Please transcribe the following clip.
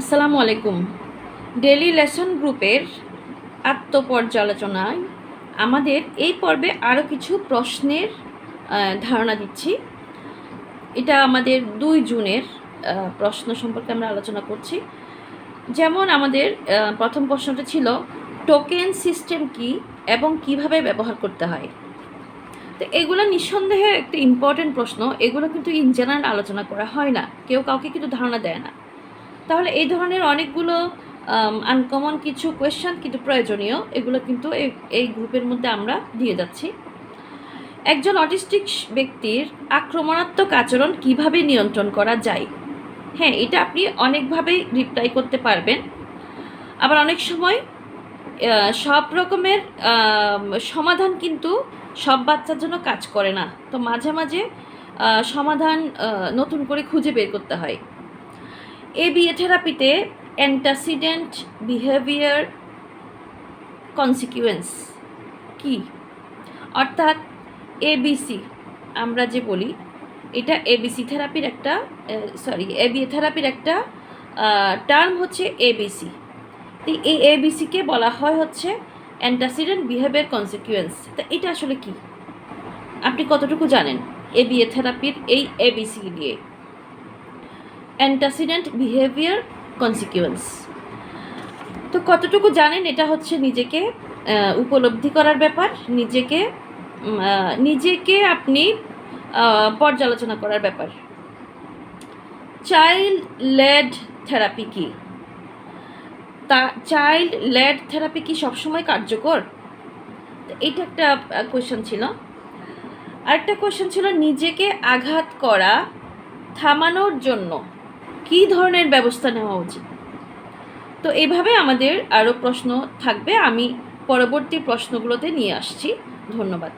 আসসালামু আলাইকুম। Daily lesson গ্রুপের আত্মপর্যালোচনায় আমাদের এই পর্বে আরও কিছু প্রশ্নের ধারণা দিচ্ছি। এটা আমাদের 2 জুনের প্রশ্ন সম্পর্কে আমরা আলোচনা করছি। যেমন আমাদের প্রথম প্রশ্নটা ছিল টোকেন সিস্টেম কী এবং কিভাবে ব্যবহার করতে হয়। তো এগুলো নিঃসন্দেহে একটা ইম্পর্টেন্ট প্রশ্ন। এগুলো কিন্তু ইন জেনারেল আলোচনা করা হয় না, কেউ কাউকে কিন্তু ধারণা দেয় না। তাহলে এই ধরনের অনেকগুলো আনকমন কিছু কোয়েশ্চেন কিন্তু প্রয়োজনীয়, এগুলো কিন্তু এই গ্রুপের মধ্যে আমরা দিয়ে যাচ্ছি। একজন অটিস্টিক ব্যক্তির আক্রমণাত্মক আচরণ কিভাবে নিয়ন্ত্রণ করা যায়? হ্যাঁ, এটা আপনি অনেকভাবেই রিপ্লাই করতে পারবেন। আবার অনেক সময় সব রকমের সমাধান কিন্তু সব বাচ্চার জন্য কাজ করে না, তো মাঝে মাঝে সমাধান নতুন করে খুঁজে বের করতে হয়। এবিএ থেরাপিতে অ্যান্টাসিডেন্ট বিহেভিয়ার কনসিকুয়েন্স কি? অর্থাৎ এবিসি আমরা যে বলি, এটা এবিসি থেরাপির একটা এবিএ থেরাপির একটা টার্ম হচ্ছে এবিসি। এই এবিসিকে বলা হয় হচ্ছে অ্যান্টাসিডেন্ট বিহেভিয়ার কনসিকুয়েন্স। তা এটা আসলে কি, আপনি কতটুকু জানেন এবিএ থেরাপির এই এবিসি দিয়ে? অ্যান্টাসিডেন্ট বিহেভিয়ার কনসিকুয়েন্স তো কতটুকু জানেন, এটা হচ্ছে নিজেকে উপলব্ধি করার ব্যাপার, নিজেকে আপনি পর্যালোচনা করার ব্যাপার। চাইল্ড লেড থেরাপি কি? চাইল্ড লেড থেরাপি কি সবসময় কার্যকর? এটা একটা কোয়েশ্চেন ছিল। আরেকটা কোয়েশ্চেন ছিল নিজেকে আঘাত করা থামানোর জন্য কী ধরনের ব্যবস্থা নেওয়া উচিত? তো এইভাবে আমাদের আরও প্রশ্ন থাকবে, আমি পরবর্তী প্রশ্নগুলোতে নিয়ে আসছি। ধন্যবাদ।